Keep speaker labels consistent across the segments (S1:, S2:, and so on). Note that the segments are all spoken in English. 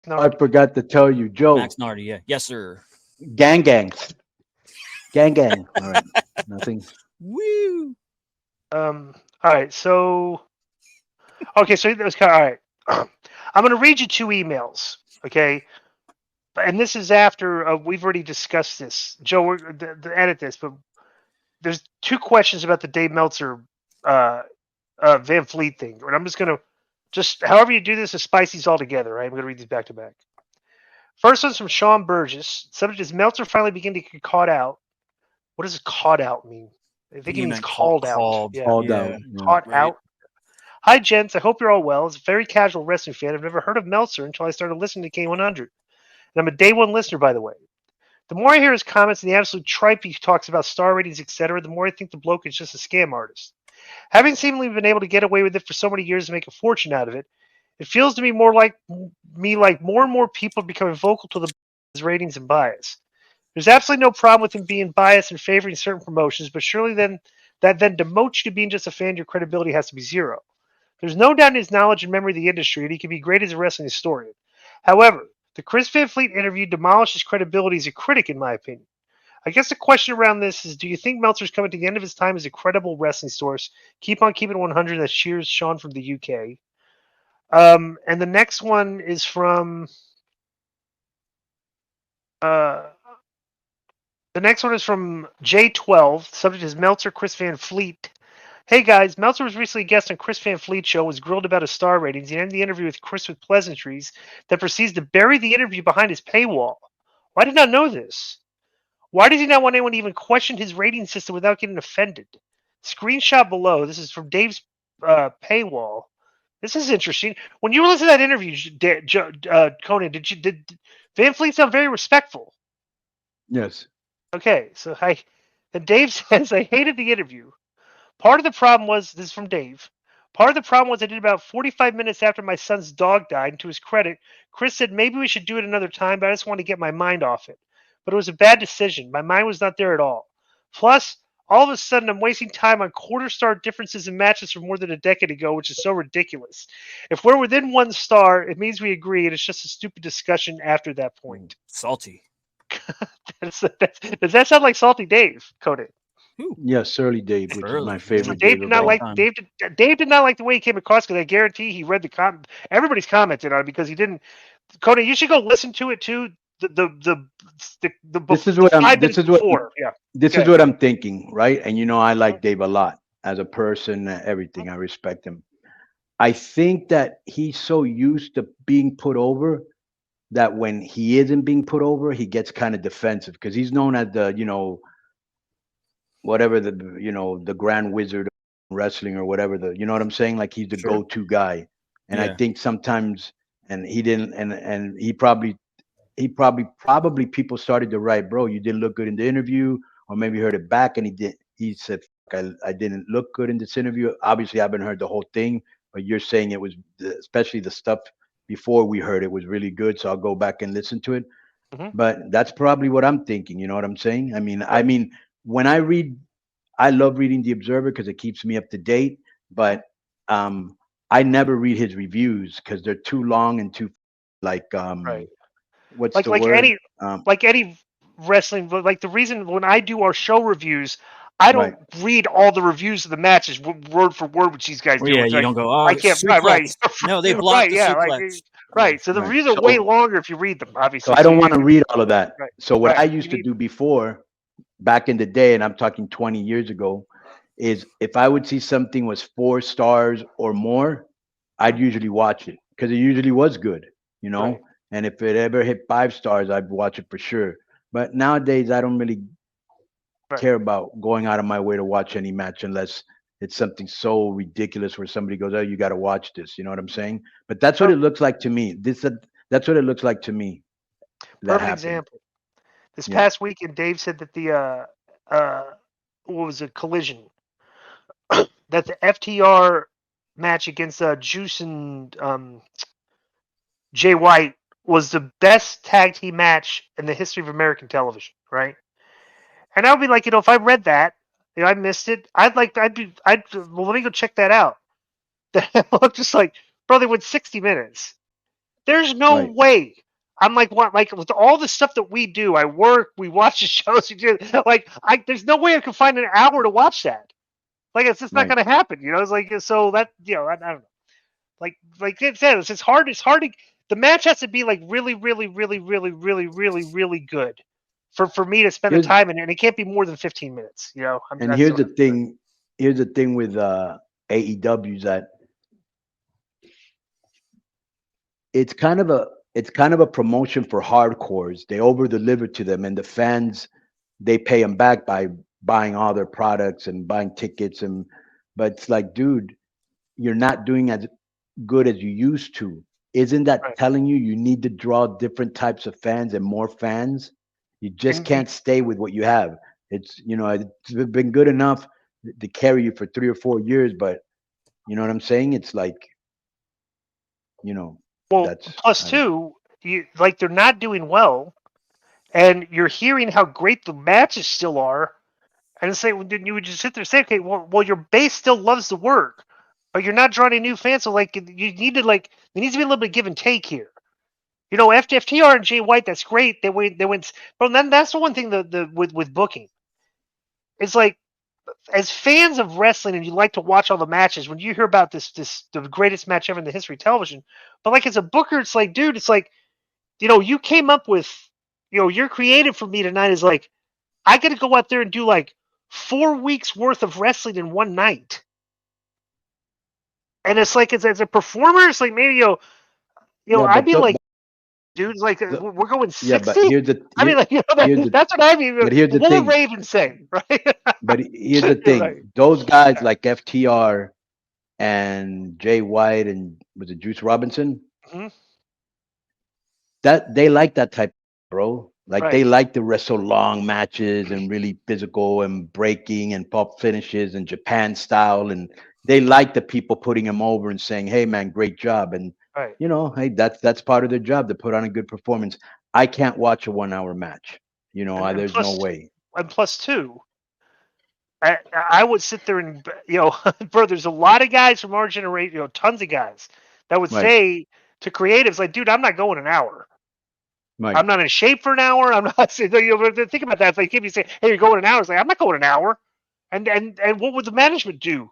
S1: I forgot to tell you, Joe.
S2: Max Nardi, yeah. Yes, sir.
S1: Gang, gang, gang, gang. All right, nothing.
S2: Woo!
S3: All right. So, okay. So that was kind of all right. I'm going to read you two emails. Okay. And this is after we've already discussed this. Joe, the edit this, but there's two questions about the Dave Meltzer Van Fleet thing. And I'm just going to however you do this, is spice these all together. Right? I'm going to read these back to back. First one's from Sean Burgess. Subject is Meltzer finally beginning to get caught out. What does caught out mean? I think he
S2: He
S3: means
S2: meant
S3: called out.
S2: called.
S3: Yeah.
S1: All
S2: Yeah.
S1: down. Yeah.
S3: Caught
S2: Right.
S3: out. Hi, gents. I hope you're all well. As a very casual wrestling fan, I've never heard of Meltzer until I started listening to K100. And I'm a day one listener, by the way. The more I hear his comments and the absolute tripe he talks about star ratings, etc., the more I think the bloke is just a scam artist. Having seemingly been able to get away with it for so many years and make a fortune out of it, it feels to me like more and more people are becoming vocal to his ratings and bias. There's absolutely no problem with him being biased and favoring certain promotions, but surely that then demotes you to being just a fan. Your credibility has to be zero. There's no doubt in his knowledge and memory of the industry, and he can be great as a wrestling historian. However, the Chris Van Fleet interview demolished his credibility as a critic, in my opinion. I guess the question around this is, do you think Meltzer's coming to the end of his time as a credible wrestling source? Keep on keeping 100. That cheers, Sean from the UK. And the next one is from uh, J12. Subject is Meltzer, Chris Van Fleet. Hey guys, Meltzer was recently a guest on Chris Van Fleet's show, was grilled about his star ratings. He ended the interview with Chris with pleasantries that proceeds to bury the interview behind his paywall. Why did not know this? Why does he not want anyone to even question his rating system without getting offended? Screenshot below. This is from Dave's paywall. This is interesting. When you were listening to that interview, Conan, did Van Fleet sound very respectful?
S1: Yes.
S3: Okay, so then Dave says I hated the interview. Part of the problem was, this is from Dave, part of the problem was I did about 45 minutes after my son's dog died, and to his credit, Chris said maybe we should do it another time, but I just want to get my mind off it. But it was a bad decision. My mind was not there at all. Plus, all of a sudden, I'm wasting time on quarter-star differences in matches from more than a decade ago, which is so ridiculous. If we're within 1 star, it means we agree, and it's just a stupid discussion after that point.
S2: Salty.
S3: Does that sound like Salty Dave, Conan?
S1: Yes, Early Dave, which is my
S2: Early.
S1: favorite
S3: Dave
S1: Dave
S3: did
S1: of
S3: not
S1: all.
S3: like Dave did not like the way he came across because I guarantee he read the everybody's commented on it because he didn't. Cody, you should go listen to it too.
S1: This is
S3: The
S1: what I'm.
S3: 5
S1: This
S3: minutes
S1: is what.
S3: before, yeah.
S1: This
S3: Okay.
S1: is what I'm thinking, right? And you know, I like Dave a lot as a person. Everything. I respect him. I think that he's so used to being put over that when he isn't being put over, he gets kind of defensive because he's known as the, whatever the grand wizard of wrestling or whatever you know what I'm saying? Like he's the
S2: Sure.
S1: go-to guy. And I
S2: Yeah.
S1: think sometimes, and he didn't, and he probably people started to write, bro, you didn't look good in the interview, or maybe heard it back, and he said, I didn't look good in this interview. Obviously, I haven't heard the whole thing, but you're saying it was, especially the stuff before we heard it was really good, so I'll go back and listen to it.
S3: Mm-hmm.
S1: But that's probably what I'm thinking. You know what I'm saying? I mean,
S3: Right.
S1: when I read, I love reading the Observer because it keeps me up to date. But um, I never read his reviews because they're too long and too like
S3: Right.
S1: what's
S3: Like
S1: the
S3: like
S1: word?
S3: any like any wrestling, like the reason when I do our show reviews, I
S1: Right.
S3: don't read all the reviews of the matches word for word, which these guys
S2: Well,
S3: do.
S2: yeah,
S3: It's
S2: you
S3: like
S2: don't go,
S3: I
S2: oh,
S3: can't. Right.
S2: suplex. No, they blocked
S3: Right.
S2: the
S3: Yeah.
S2: suplex. Yeah.
S3: Right. So the
S1: Right.
S3: reviews are way
S1: So
S3: longer if you read them,
S1: so
S3: obviously.
S1: I
S3: So
S1: don't
S3: you
S1: want to read all of that.
S3: right.
S1: So what I
S3: Right.
S1: used
S3: You
S1: to
S3: need
S1: do before, back in the day, and I'm talking 20 years ago, is if I would see something was 4 stars or more, I'd usually watch it because it usually was good, you
S3: right.
S1: know. And if it ever hit 5 stars, I'd watch it for sure. But nowadays, I don't really
S3: Right.
S1: care about going out of my way to watch any match unless it's something so ridiculous where somebody goes, "Oh, you got to watch this." You know what I'm saying? But that's what
S3: Per-
S1: it looks like to me. That's what it looks like to me that
S3: Perfect
S1: happened.
S3: example. This
S1: Yeah.
S3: past weekend, Dave said that what was a collision that the FTR match against Juice and Jay White was the best tag team match in the history of American television, right? And I would be like, if I read that, I missed it. Well, let me go check that out. I'm just like, bro, they went 60 minutes. There's no
S1: Right.
S3: way. I'm like, what? Like with all the stuff that we do, I work, we watch the shows, we do. Like, there's no way I can find an hour to watch that. Like, it's just not
S1: Right.
S3: going to happen. You know, it's like so that I don't know. Like Dave said, it's just hard. It's hard to. The match has to be like really, really, really, really, really, really, really good for me to spend the
S1: Here's
S3: time in it, and it can't be more than 15 minutes. You know, I mean,
S1: and
S3: that's
S1: here's
S3: what
S1: the thing. Here's the thing with AEW is that it's kind of a promotion for hardcores. They over deliver to them, and the fans they pay them back by buying all their products and buying tickets. And but it's like, dude, you're not doing as good as you used to. Isn't that
S3: right.
S1: telling you you need to draw different types of fans and more fans? You just
S3: And
S1: can't stay with what you have. It's it's been good enough to carry you for 3 or 4 years, but you know what I'm saying? It's like, you know,
S3: well,
S1: that's
S3: plus
S1: I don't.
S3: two, like they're not doing well, and you're hearing how great the matches still are, and say, well, then you would just sit there and say, okay, well, your base still loves the work, but you're not drawing new fans. So like, you need to like, there needs to be a little bit of give and take here. You know, FTR and Jay White, that's great. They went, but then that's the one thing with booking. It's like, as fans of wrestling, and you like to watch all the matches, when you hear about this the greatest match ever in the history of television, but like as a booker, it's like, dude, it's like, you came up with, your creative for me tonight is like, I got to go out there and do like 4 weeks worth of wrestling in one night. And it's like, as a performer, it's like maybe,
S1: Yeah,
S3: I'd
S1: but
S3: be like, dude, like
S1: the
S3: we're going
S1: yeah, but
S3: 60. I mean, like,
S1: here's the
S3: that's what I mean.
S1: but here's the
S3: What would
S1: thing.
S3: Raven say, right?
S1: But here's the
S3: Right.
S1: thing. Those guys like FTR and Jay White and was it Juice Robinson?
S3: Mhm.
S1: That they like that type, bro. Like they
S3: Right.
S1: like to wrestle long matches and really physical and breaking and pop finishes and Japan style, and they like the people putting them over and saying, "Hey, man, great job." And
S3: Right.
S1: hey, that's part of their job to put on a good performance. I can't watch a 1 hour match.
S3: And, and
S1: There's no
S3: plus,
S1: way.
S3: and plus two, I would sit there and, bro, there's a lot of guys from our generation, tons of guys that would
S1: Right,
S3: say to creatives, like, dude, I'm not going an hour.
S1: right.
S3: I'm not in shape for an hour. I'm not saying, think about that. It's like if you say, hey, you're going an hour, it's like, I'm not going an hour. And what would the management do?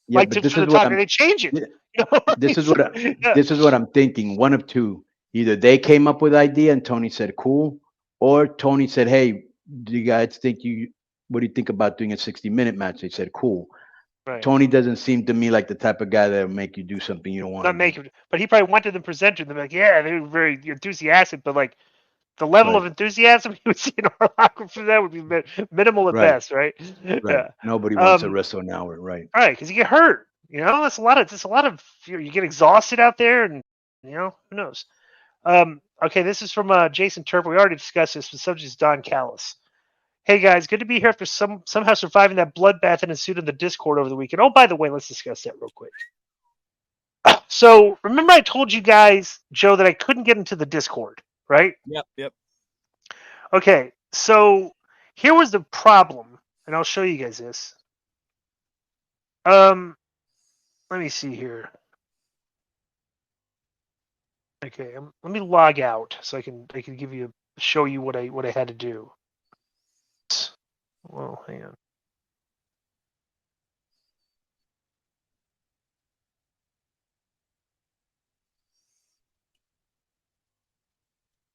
S1: Yeah,
S3: Like
S1: but this
S3: for
S1: is
S3: the
S1: what
S3: time,
S1: I'm.
S3: they change it.
S1: Yeah,
S3: You know,
S1: this is
S3: so,
S1: what
S3: yeah.
S1: this is what I'm thinking. One of two: either they came up with the idea and Tony said cool, or Tony said, "Hey, do you guys think you? What do you think about doing a 60-minute match?" They said cool.
S3: Right.
S1: Tony doesn't seem to me like the type of guy that'll make you do something you don't want
S3: Not
S1: to do.
S3: make it, but he probably went to the presenter and they're like, yeah, they were very enthusiastic, but like the level of
S1: Right,
S3: enthusiasm he would see in our locker room for that would be minimal at
S1: right,
S3: best, right?
S1: right.
S3: Yeah.
S1: Nobody wants to
S3: Um.
S1: wrestle an hour, right?
S3: All right, because you get hurt. That's a lot of. It's a lot of. You get exhausted out there, and who knows. Okay, this is from Jason Turp. We already discussed this. The subject is Don Callis. Hey guys, good to be here after somehow surviving that bloodbath that ensued in the Discord over the weekend. Oh, by the way, let's discuss that real quick. So remember, I told you guys, Joe, that I couldn't get into the Discord, right?
S2: Yep.
S3: Okay, so here was the problem, and I'll show you guys this. Let me see here. Okay, let me log out so I can give you show you what I had to do. Well, hang on.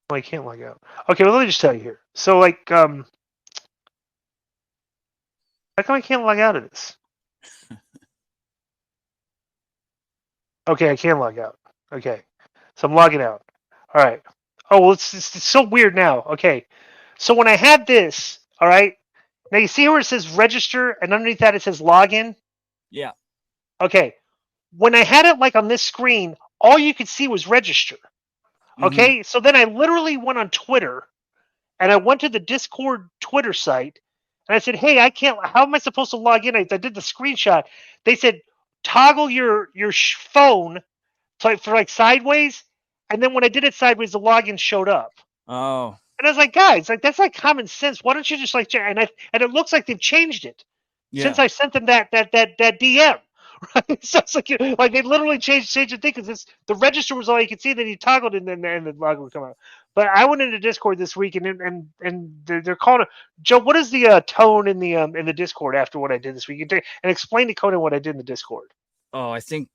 S3: Well, I can't log out. Okay, well let me just tell you here. So like how come I can't log out of this? Okay, I can log out. Okay. So I'm logging out. All right. Oh, well, it's so weird now. Okay. So when I had this, all right, now you see where it says register and underneath that it says login?
S2: Yeah.
S3: Okay. When I had it like on this screen, all you could see was register. Okay. So then I literally went on Twitter and I went to the Discord Twitter site and I said, hey, how am I supposed to log in? I did the screenshot. They said, toggle your phone for like sideways. And then when I did it sideways, the login showed up.
S2: Oh.
S3: And I was like, guys, like that's like common sense. Why don't you just like and it looks like they've changed it since I sent them that DM, Right? So it's like they literally changed the thing because the register was all you could see. Then you toggled it, and then the logo would come out. But I went into Discord this week, and they're calling it. Joe, what is the tone in the Discord after what I did this week? And explain to Conan what I did in the Discord.
S2: Oh, I think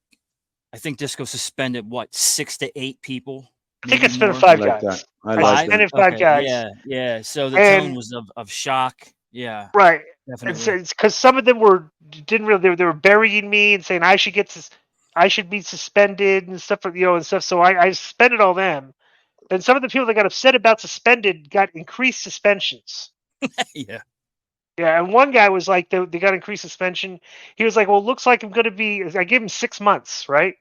S2: Disco suspended what 6 to 8 people.
S3: I think I
S2: maybe
S3: suspended
S2: more.
S3: 5
S1: I like
S3: guys.
S1: that. I
S3: I
S1: like that.
S3: suspended 5
S2: Okay,
S3: guys.
S2: yeah. So the
S3: And-
S2: tone was of shock. Yeah,
S3: Right. And
S2: definitely.
S3: so it's because some of them didn't really they were burying me and saying I should be suspended and stuff and stuff. So I suspended all them. And some of the people that got upset about suspended got increased suspensions.
S2: Yeah.
S3: Yeah, and one guy was like, they got increased suspension. He was like, well, it looks like I'm going to be. I gave him 6 months, right?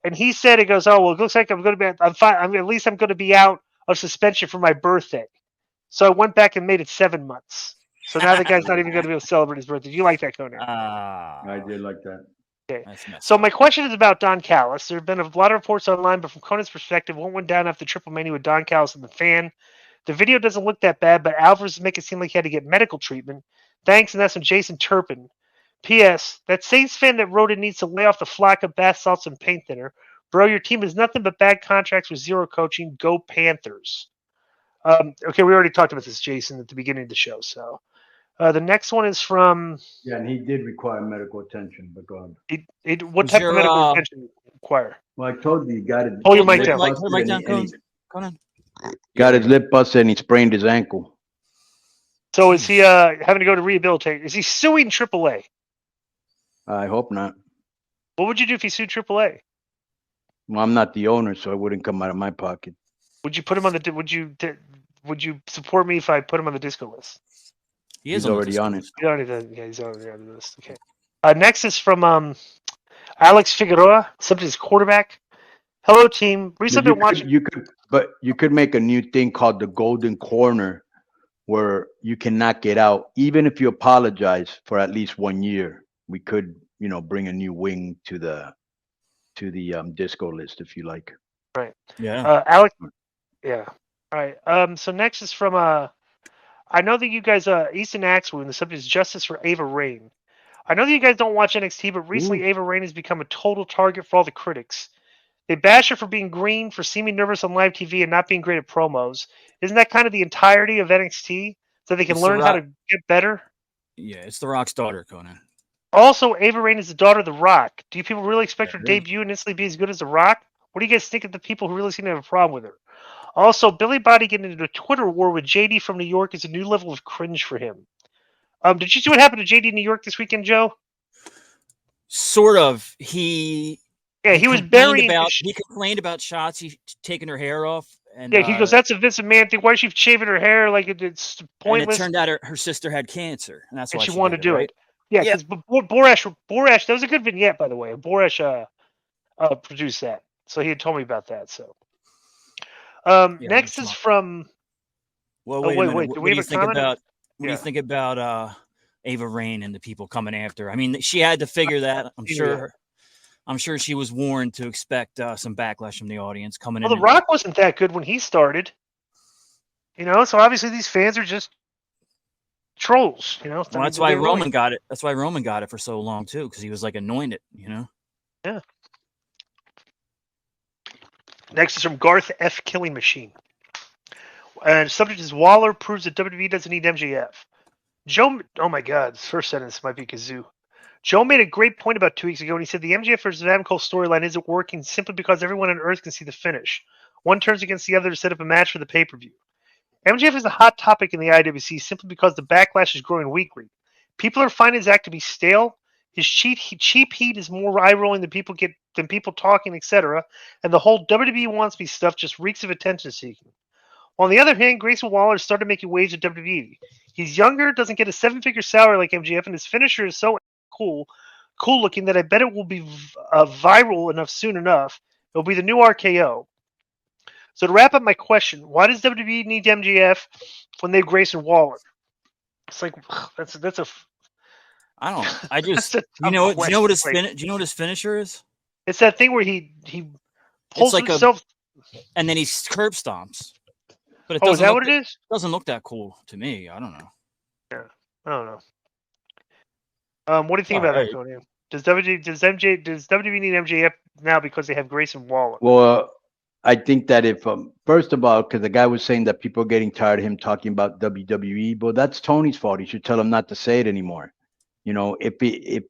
S3: And he said, it goes, oh well, it looks like I'm going to be. I'm fine. I mean, at least I'm going to be out of suspension for my birthday. So I went back and made it 7 months. So now the guy's not even going to be able to celebrate his birthday. Do you like that, Conan?
S1: I did like that.
S2: That's messed
S3: So
S2: up.
S3: my question is about Don Callis. There have been a lot of reports online, but from Conan's perspective, what went down after Triple Mania with Don Callis and the fan? The video doesn't look that bad, but Alvarez is making it seem like he had to get medical treatment. Thanks, and that's from Jason Turpin. P.S. That Saints fan that wrote it needs to lay off the flock of bath salts and paint thinner. Bro, your team is nothing but bad contracts with zero coaching. Go Panthers. Okay, we already talked about this, Jason, at the beginning of the show. So the next one is from.
S1: Yeah, and he did require medical attention, but go on.
S3: What
S2: Was
S3: type
S2: your,
S3: of medical attention require?
S1: Well, I told you, he got it.
S3: Hold your mic
S1: lip
S3: down.
S1: busted
S2: Hold your mic
S1: and
S2: down,
S1: he
S2: Conan.
S1: got his lip busted and he sprained his ankle.
S3: So is he having to go to rehabilitate? Is he suing AAA?
S1: I hope not.
S3: What would you do if he sued AAA?
S1: Well, I'm not the owner, so it wouldn't come out of my pocket.
S3: Would you put him on the? Would you support me if I put him on the disco list?
S2: He is
S1: He's already on it.
S3: He's already on the list. Okay. Next is from Alex Figueroa, subject is quarterback. Hello, team. Recently been watching.
S1: You could make a new thing called the Golden Corner, where you cannot get out, even if you apologize for at least 1 year. We could, bring a new wing to the disco list if you like.
S3: Right.
S2: Yeah.
S3: Alex. Yeah. All right. So next is from I know that you guys Easton Axel, and the subject is justice for Ava Raine. I know that you guys don't watch NXT, but recently Ava Raine has become a total target for all the critics. They bash her for being green, for seeming nervous on live TV, and not being great at promos. Isn't that kind of the entirety of NXT? So they can learn how to get better?
S2: Yeah, it's The Rock's daughter, Conan.
S3: Also, Ava Raine is the daughter of The Rock. Do you people really expect her to debut and instantly be as good as The Rock? What do you guys think of the people who really seem to have a problem with her? Also, Billy Body getting into a Twitter war with JD from New York is a new level of cringe for him. Did you see what happened to JD in New York this weekend, Joe?
S2: Sort of. He
S3: was burying.
S2: He complained about Shotzi taking her hair off, and
S3: he goes, "That's a Vince McMahon thing. Why is she shaving her hair? Like it's pointless."
S2: And it turned out her sister had cancer, and that's why
S3: she wanted to do
S2: it.
S3: Yeah, because Borash, that was a good vignette, by the way. Borash produced that, so he had told me about that. So, next is from.
S2: Well,
S3: wait.
S2: What do you think about Ava Raine and the people coming after her? I mean, she had to figure that. I'm sure she was warned to expect some backlash from the audience coming in.
S3: Well, The Rock wasn't that good when he started. So obviously these fans are just trolls.
S2: Well, that's why Roman got it. That's why Roman got it for so long too, because he was like anointed.
S3: Yeah. Next is from Garth F. Killing Machine. And subject is Waller proves that WWE doesn't need MJF. Joe, oh my God, this first sentence might be Kazoo. Joe made a great point about 2 weeks ago when he said the MJF versus Adam Cole storyline isn't working simply because everyone on Earth can see the finish. One turns against the other to set up a match for the pay-per-view. MJF is a hot topic in the IWC simply because the backlash is growing weekly. People are finding his act to be stale. His cheap heat is more eye-rolling than people talking, etc. And the whole WWE wants me stuff just reeks of attention-seeking. On the other hand, Grayson Waller started making waves at WWE. He's younger, doesn't get a 7-figure salary like MJF, and his finisher is so cool looking that I bet it will be viral enough soon enough. It'll be the new RKO. So to wrap up my question, why does WWE need MJF when they have Grayson Waller? It's like that's a.
S2: I don't know. I just do you know what his finisher is?
S3: It's that thing where he pulls himself
S2: and then he curb stomps. But
S3: is that what it is?
S2: It doesn't look that cool to me. I don't know.
S3: Yeah, I don't know. What do you think about that, Tony? Does WWE need MJF now because they have Grayson Waller?
S1: Well, I think that if first of all, because the guy was saying that people are getting tired of him talking about WWE, but that's Tony's fault. He should tell him not to say it anymore. You know, if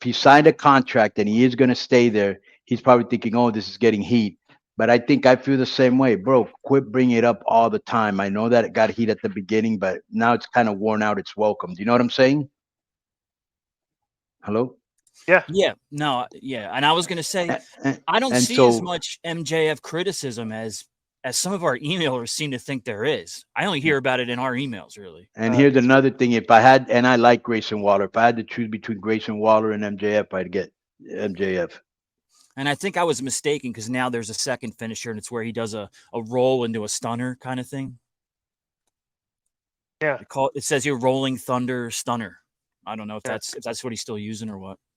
S1: he signed a contract and he is going to stay there, he's probably thinking, "Oh, this is getting heat." But I think I feel the same way, bro. Quit bringing it up all the time. I know that it got heat at the beginning, but now it's kind of worn out its welcome. Do you know what I'm saying? Hello?
S3: Yeah.
S2: Yeah, no, yeah. And I was going to say, I don't
S1: And
S2: see as much MJF criticism as some of our emailers seem to think there is. I only hear about it in our emails, really.
S1: And here's another thing. If I had, and I like Grayson Waller, if I had to choose between Grayson Waller and MJF, I'd get MJF.
S2: And I think I was mistaken because now there's a second finisher, and it's where he does a roll into a stunner kind of thing.
S3: Yeah.
S2: It says here Rolling Thunder Stunner. I don't know if that's what he's still using or what.